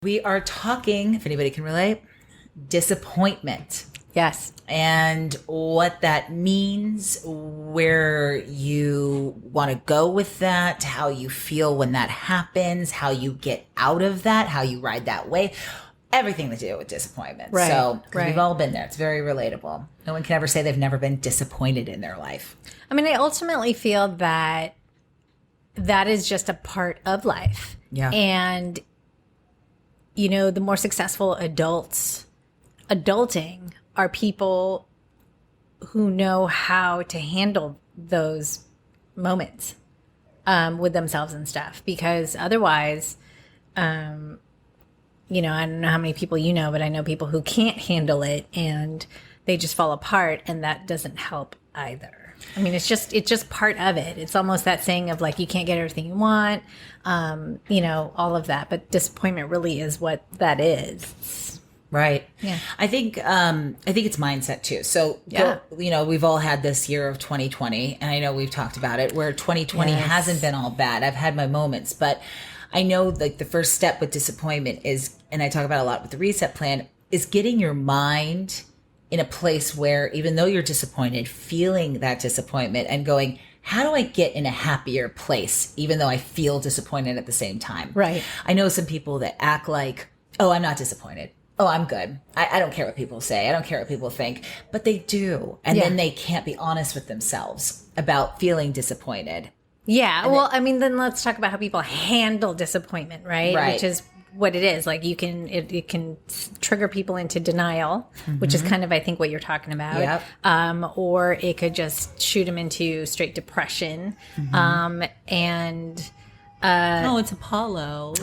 We are talking, if anybody can relate, disappointment. Yes. And what that means, where you want to go with that, how you feel when that happens, how you get out of that, how you ride that wave, everything to do with disappointment. Right, So 'cause right. we've all been there. It's very relatable. No one can ever say they've never been disappointed in their life. I mean, I ultimately feel that that is just a part of life. Yeah. And, you know, the more successful adulting are people who know how to handle those moments with themselves and stuff. Because otherwise, you know, I don't know how many people you know, but I know people who can't handle it and they just fall apart, and that doesn't help either. I mean, it's just part of it. It's almost that saying of like, you can't get everything you want, you know, all of that. But disappointment really is what that is. Right. Yeah. I think it's mindset too. So, Yeah. you know, we've all had this year of 2020, and I know we've talked about it, where 2020 Yes. hasn't been all bad. I've had my moments, but I know like the first step with disappointment is, and I talk about a lot with the reset plan, is getting your mind in a place where even though you're disappointed, feeling that disappointment and going, how do I get in a happier place, even though I feel disappointed at the same time? Right. I know some people that act like, oh, I'm not disappointed. Oh, I'm good. I don't care what people say. I don't care what people think. But they do. And Yeah. then they can't be honest with themselves about feeling disappointed. Yeah. Well, I mean, then let's talk about how people handle disappointment, right? Right. Which is what it is. Like it can trigger people into denial, which is kind of, I think, what you're talking about. Yep. Or it could just shoot them into straight depression. Oh, it's Apollo.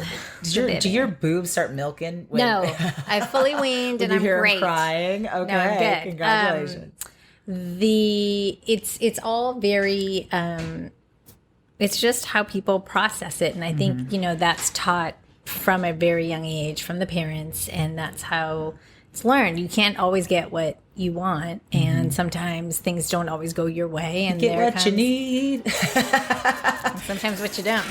Do your boobs start milking? when- No, I fully weaned when and you I'm hear 'em great. crying? Okay. No, I'm good. Congratulations. It's all very it's just how people process it, and I think you know that's taught from a very young age from the parents, and that's how it's learned. You can't always get what you want, and sometimes things don't always go your way, and Get there what you comes need. sometimes what you don't.